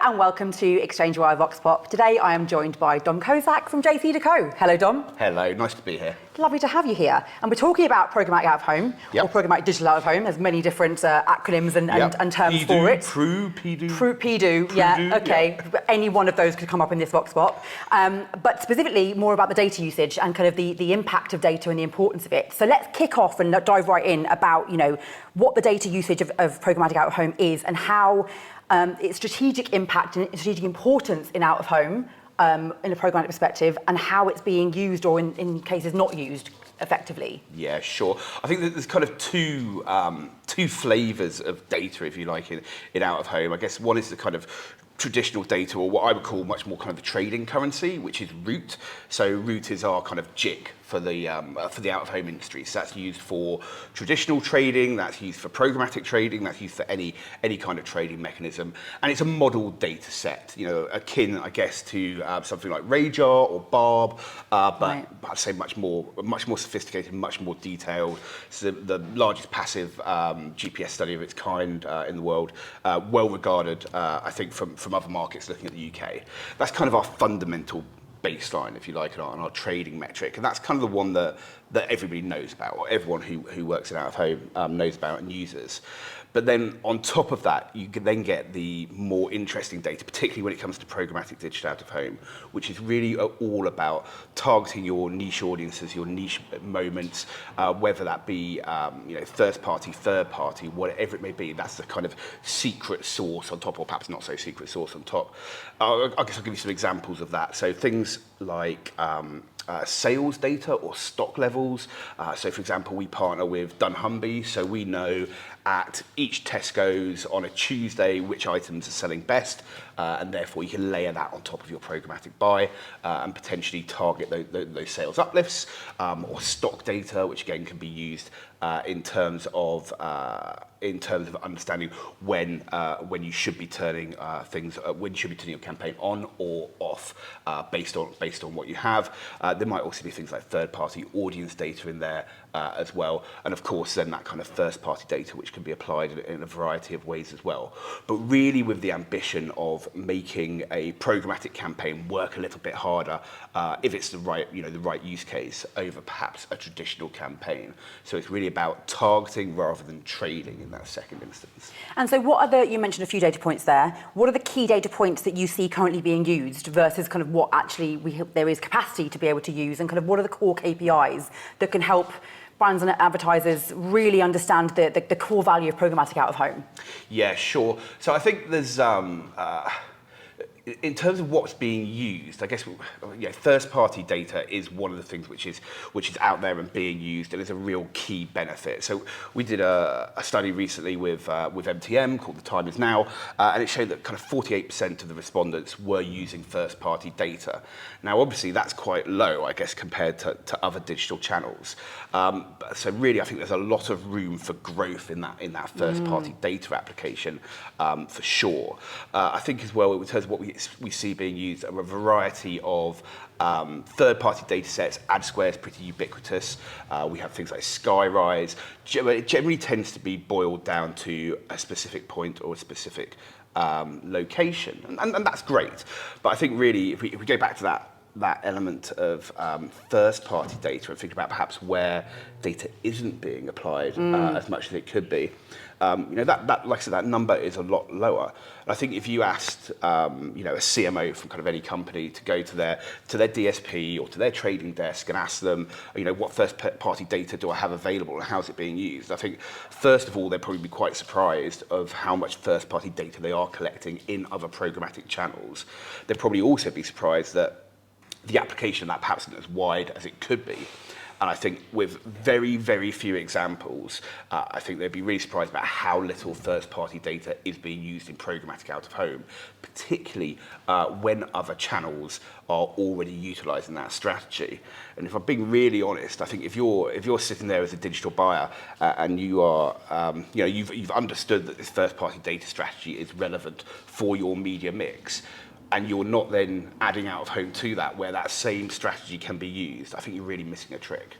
and welcome to ExchangeWire voxpop. Today I am joined by Dom Kozak from JCDecaux. Hello, Dom. Hello, nice to be here. Lovely to have you here. And we're talking about programmatic out of home, or programmatic digital out of home. There's many different acronyms and terms for it. PDU, yeah, okay. Yeah. Any one of those could come up in this voxpop. But specifically more about the data usage and kind of the impact of data and the importance of it. So let's kick off and dive right in about, what the data usage of programmatic out of home is and how its strategic impact and strategic importance in out of home in a programmatic perspective, and how it's being used or in cases not used effectively. Yeah, sure. I think that there's kind of two flavours of data, if you like, in out of home. I guess one is the kind of traditional data, or what I would call much more kind of the trading currency, which is root. So root is our kind of JIC for the out-of-home industry. So that's used for traditional trading, that's used for programmatic trading, that's used for any kind of trading mechanism. And it's a model data set, akin, I guess, to something like Radar or Barb, but I'd say much more sophisticated, much more detailed. So the largest passive GPS study of its kind in the world, well regarded, I think, from other markets looking at the UK. That's kind of our fundamental baseline, if you like, on our trading metric, and that's kind of the one that everybody knows about, or everyone who works in out of home knows about and uses. But then on top of that, you can then get the more interesting data, particularly when it comes to programmatic digital out of home, which is really all about targeting your niche audiences, your niche moments, whether that be first party, third party, whatever it may be. That's the kind of secret sauce on top, or perhaps not so secret sauce on top. I guess I'll give you some examples of that. So things like sales data or stock levels. So for example, we partner with dunnhumby, so we know at each Tesco's on a Tuesday which items are selling best, and therefore you can layer that on top of your programmatic buy and potentially target those sales uplifts, or stock data, which again can be used in terms of understanding when you should be turning when you should be turning your campaign on or off based on what you have. There might also be things like third-party audience data in there as well, and of course then that kind of first-party data, which can be applied in a variety of ways as well. But really with the ambition of making a programmatic campaign work a little bit harder if it's the right use case over perhaps a traditional campaign. So it's really about targeting rather than trading in that second instance. And so you mentioned a few data points there. What are the key data points that you see currently being used versus kind of what actually there is capacity to be able to use, and kind of what are the core KPIs that can help brands and advertisers really understand the core value of programmatic out of home? Yeah, sure. So I think there's in terms of what's being used, I guess first-party data is one of the things which is out there and being used, and is a real key benefit. So we did a study recently with MTM called The Time Is Now, and it showed that kind of 48% of the respondents were using first-party data. Now, obviously, that's quite low, I guess, compared to other digital channels. So really, I think there's a lot of room for growth in that first-party data application, for sure. I think as well, in terms of what we see being used, are a variety of third-party data sets. AdSquare is pretty ubiquitous. We have things like Skyrise. It generally tends to be boiled down to a specific point or a specific location, and that's great. But I think really, if we go back to that element of first-party data and think about perhaps where data isn't being applied as much as it could be, that like I said, that number is a lot lower. And I think if you asked a CMO from kind of any company to go to their DSP or to their trading desk and ask them, what first-party data do I have available and how's it being used? I think first of all, they'd probably be quite surprised of how much first-party data they are collecting in other programmatic channels. They'd probably also be surprised that the application of that perhaps isn't as wide as it could be. And I think with very, very few examples, I think they'd be really surprised about how little first-party data is being used in programmatic out of home, particularly when other channels are already utilising that strategy. And if I'm being really honest, I think if you're sitting there as a digital buyer and you are, you've understood that this first-party data strategy is relevant for your media mix, and you're not then adding out of home to that, where that same strategy can be used, I think you're really missing a trick.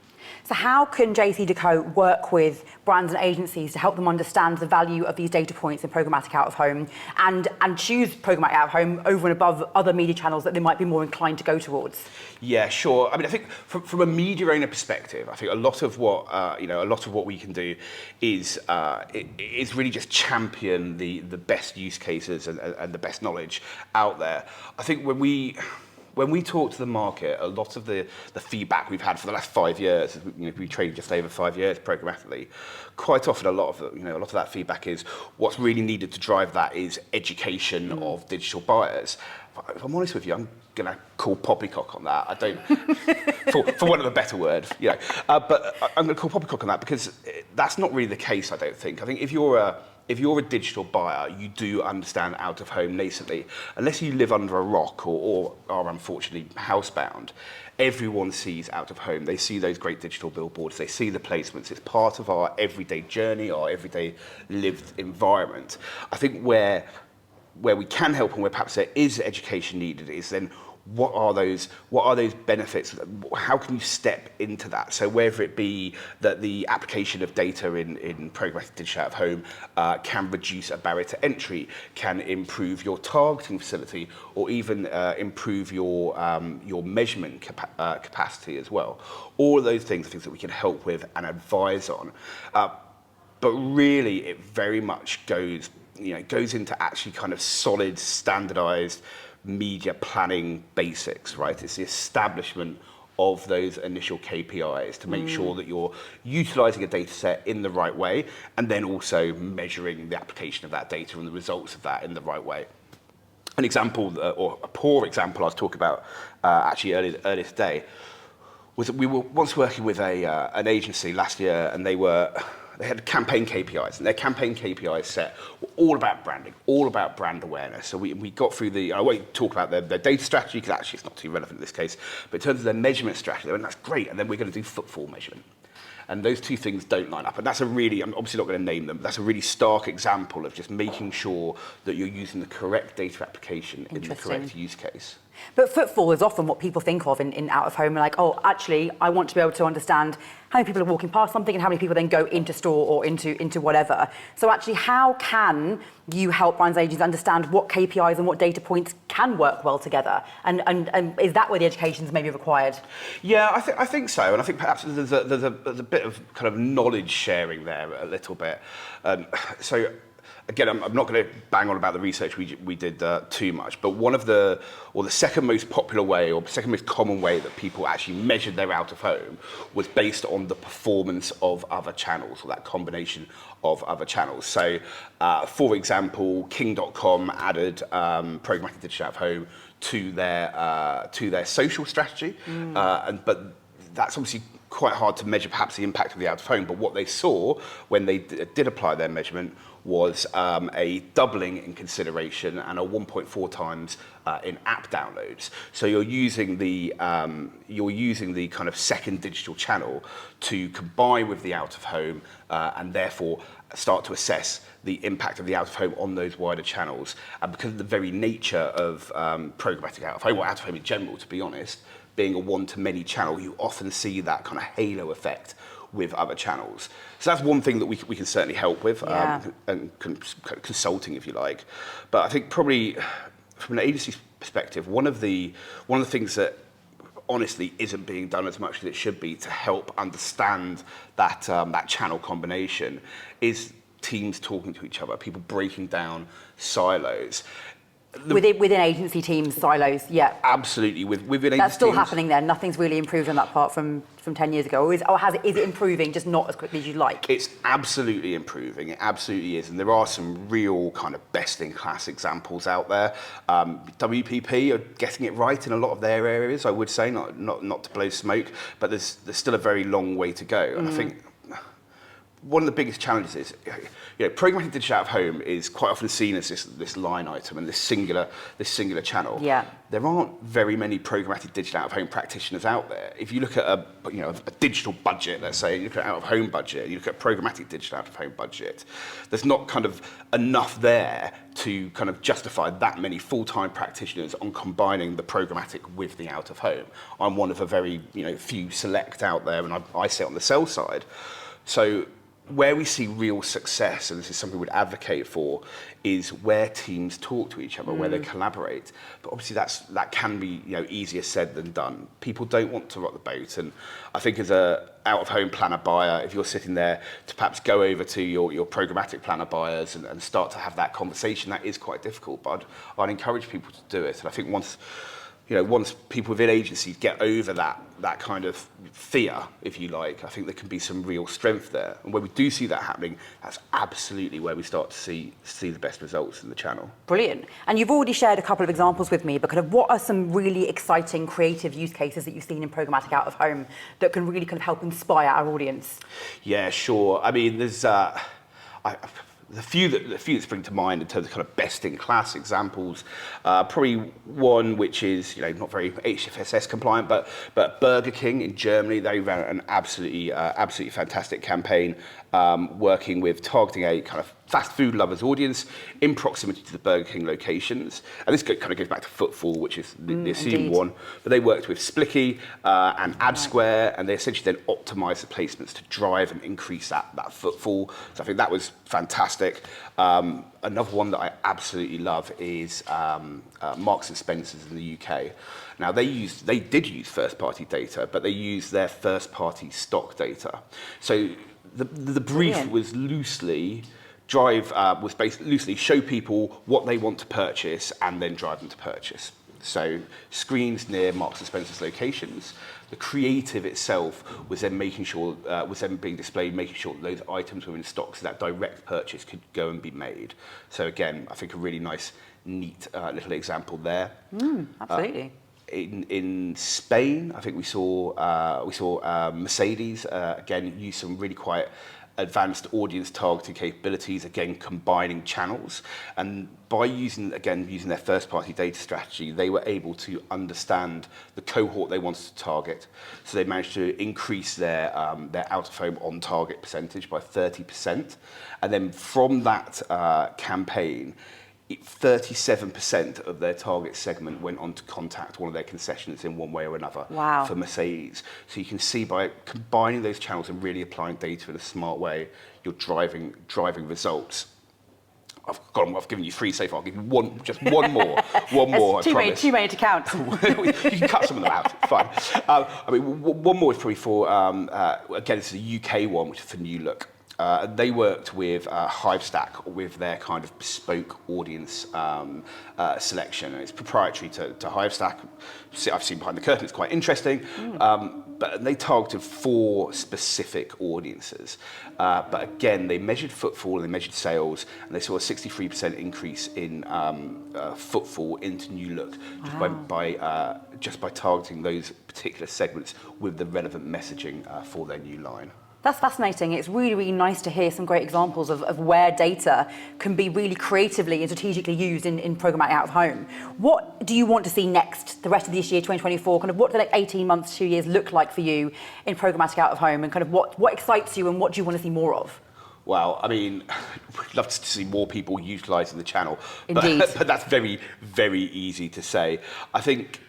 So how can JCDecaux work with brands and agencies to help them understand the value of these data points in programmatic out of home and choose programmatic out of home over and above other media channels that they might be more inclined to go towards? Yeah, sure. I mean, I think from a media owner perspective, I think a lot of what we can do is really just champion the best use cases and the best knowledge out there. I think when we talk to the market, a lot of the feedback we've had for the last 5 years, we've traded just over 5 years programmatically. Quite often, a lot of that feedback is what's really needed to drive that is education of digital buyers. If I'm honest with you, I'm going to call poppycock on that. I don't, for want of a better word, but I'm going to call poppycock on that because that's not really the case. I don't think. I think if you're a digital buyer, you do understand out of home nascently. Unless you live under a rock or are unfortunately housebound, everyone sees out of home. They see those great digital billboards, they see the placements. It's part of our everyday journey, our everyday lived environment. I think where we can help and where perhaps there is education needed is then what are those benefits? How can you step into that? So whether it be that the application of data in programmatic digital out of home can reduce a barrier to entry, can improve your targeting facility, or even improve your measurement capacity as well. All of those things are things that we can help with and advise on. But really, it very much goes into actually kind of solid, standardized media planning basics, right? It's the establishment of those initial KPIs to make sure that you're utilizing a data set in the right way and then also measuring the application of that data and the results of that in the right way. An example, or a poor example I was talking about actually earlier today, was that we were once working with an agency last year, and they had campaign KPIs, and their campaign KPIs set were all about branding, all about brand awareness. So we got through I won't talk about their data strategy because actually it's not too relevant in this case, but in terms of their measurement strategy, they went, that's great, and then we're going to do footfall measurement. And those two things don't line up. And that's I'm obviously not going to name them, but that's a really stark example of just making sure that you're using the correct data application in the correct use case. But footfall is often what people think of in out of home. Like, oh, actually, I want to be able to understand how many people are walking past something and how many people then go into store or into whatever. So actually, how can you help brands and agencies understand what KPIs and what data points can work well together? And is that where the education is maybe required? Yeah, I think so. And I think perhaps there's a bit of kind of knowledge sharing there a little bit. So again, I'm not going to bang on about the research we did too much, but the second most popular way or second most common way that people actually measured their out of home was based on the performance of other channels, or that combination of other channels. So, for example, King.com added programmatic digital out of home to their social strategy, but that's obviously quite hard to measure perhaps the impact of the out of home, but what they saw when they did apply their measurement was a doubling in consideration and a 1.4 times in app downloads. So you're using the kind of second digital channel to combine with the out of home and therefore start to assess the impact of the out of home on those wider channels. And because of the very nature of programmatic out of home, or out of home in general, to be honest, being a one-to-many channel, you often see that kind of halo effect with other channels. So that's one thing that we can certainly help with, and consulting, if you like. But I think probably from an agency perspective, one of the things that honestly isn't being done as much as it should be to help understand that that channel combination is teams talking to each other, people breaking down silos. Within agency teams, silos, yeah. Absolutely, within agency That's still teams, happening there. Nothing's really improved on that part from 10 years ago. Is it improving, just not as quickly as you'd like? It's absolutely improving. It absolutely is. And there are some real kind of best-in-class examples out there. WPP are getting it right in a lot of their areas, I would say, not to blow smoke, but there's still a very long way to go. And I think one of the biggest challenges is, programmatic digital out of home is quite often seen as this line item and this singular channel. Yeah. There aren't very many programmatic digital out of home practitioners out there. If you look at a digital budget, let's say, you look at an out of home budget, you look at a programmatic digital out of home budget, there's not kind of enough there to kind of justify that many full-time practitioners on combining the programmatic with the out of home. I'm one of a very few select out there, and I sit on the sell side. So where we see real success, and this is something we'd advocate for, is where teams talk to each other, where they collaborate. But obviously that can be easier said than done. People don't want to rock the boat, and I think as a out-of-home planner buyer, if you're sitting there to perhaps go over to your programmatic planner buyers and start to have that conversation, that is quite difficult. But I'd encourage people to do it, and I think once people within agencies get over that kind of fear, if you like, I think there can be some real strength there. And when we do see that happening, that's absolutely where we start to see the best results in the channel. Brilliant. And you've already shared a couple of examples with me, but kind of what are some really exciting creative use cases that you've seen in programmatic out of home that can really kind of help inspire our audience? Yeah, sure. I mean, there's the few that spring to mind in terms of kind of best-in-class examples, probably one which is not very HFSS compliant, but Burger King in Germany, they ran an absolutely fantastic campaign, working with targeting a kind of fast food lovers audience in proximity to the Burger King locations. And this kind of goes back to footfall, which is the assumed one. But they worked with Splicky and AdSquare, and they essentially then optimized the placements to drive and increase that footfall. So I think that was fantastic. Another one that I absolutely love is Marks and Spencer's in the UK. Now they did use first-party data, but they used their first-party stock data. So the brief was loosely basically show people what they want to purchase and then drive them to purchase. So screens near Marks and Spencer's locations. The creative itself was then being displayed, making sure that those items were in stock so that direct purchase could go and be made. So again, I think a really nice, neat little example there. Absolutely. In Spain, I think we saw Mercedes again use some really quite advanced audience targeting capabilities, again combining channels, and by using their first-party data strategy, they were able to understand the cohort they wanted to target. So they managed to increase their out-of-home on-target percentage by 30%, and then from that campaign, 37% of their target segment went on to contact one of their concessions in one way or another. Wow. For Mercedes. So you can see by combining those channels and really applying data in a smart way, you're driving results. I've given you three so far. I'll give you one more. One more, I promise. Too many to count. You can cut some of them out. Fine. One more is probably for, again, this is a UK one, which is for New Look. They worked with Hivestack with their kind of bespoke audience selection. And it's proprietary to Hivestack. I've seen behind the curtain, it's quite interesting. But they targeted 4 specific audiences. But again, they measured footfall and they measured sales, and they saw a 63% increase in footfall into New Look just by targeting those particular segments with the relevant messaging for their new line. That's fascinating. It's really, really nice to hear some great examples of where data can be really creatively and strategically used in programmatic out of home. What do you want to see next, the rest of this year, 2024? Kind of what do the next 18 months, 2 years look like for you in programmatic out of home, and kind of what excites you and what do you want to see more of? Well, I mean, we'd love to see more people utilising the channel. Indeed. But that's very, very easy to say. I think,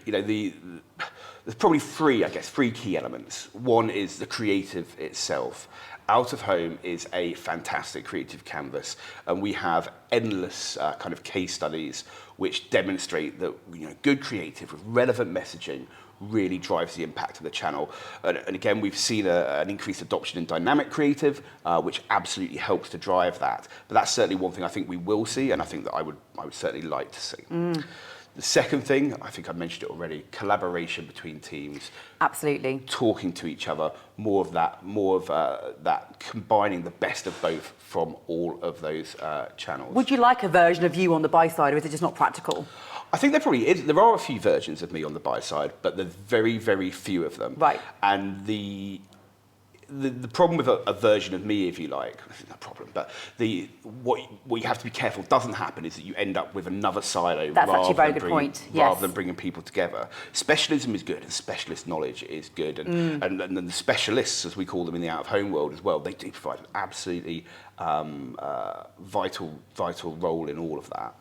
there's probably three key elements. One is the creative itself. Out of home is a fantastic creative canvas, and we have endless kind of case studies which demonstrate that good creative with relevant messaging really drives the impact of the channel. And again, we've seen an increased adoption in dynamic creative, which absolutely helps to drive that. But that's certainly one thing I think we will see, and I think that I would certainly like to see. The second thing, I think I mentioned it already, collaboration between teams. Absolutely. Talking to each other, more of that, combining the best of both from all of those channels. Would you like a version of you on the buy side, or is it just not practical? I think there probably is. There are a few versions of me on the buy side, but there's very, very few of them. Right. And the the problem with a version of me, if you like, no problem, but what you have to be careful doesn't happen is that you end up with another silo. That's actually a very good point. Yes. Rather than bringing people together. Specialism is good and specialist knowledge is good. And the specialists, as we call them in the out-of-home world as well, they do provide an absolutely vital role in all of that.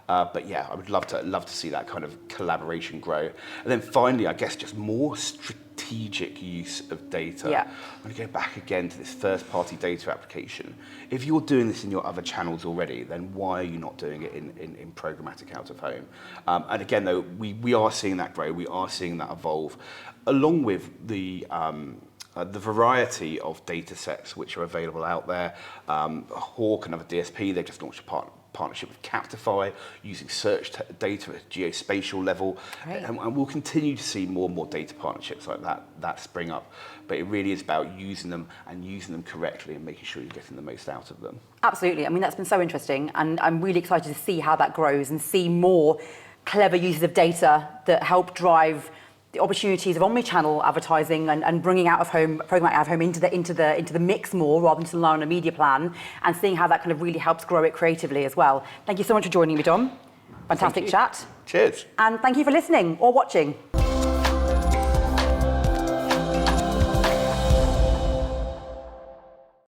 But yeah, I would love to see that kind of collaboration grow. And then finally, I guess just more strategic use of data. Yeah. I'm going to go back again to this first-party data application. If you're doing this in your other channels already, then why are you not doing it in programmatic out-of-home? And again, though, we are seeing that grow. We are seeing that evolve, along with the variety of data sets which are available out there. Hawk, another DSP, they've just launched a partnership with Captify, using search data at geospatial level. Right. And we'll continue to see more and more data partnerships like that spring up. But it really is about using them correctly and making sure you're getting the most out of them. Absolutely. I mean, that's been so interesting, and I'm really excited to see how that grows and see more clever uses of data that help drive the opportunities of omni-channel advertising and bringing programmatic out of home into the mix more, rather than just rely on a media plan, and seeing how that kind of really helps grow it creatively as well. Thank you so much for joining me, Dom. Fantastic chat. Cheers. And thank you for listening or watching.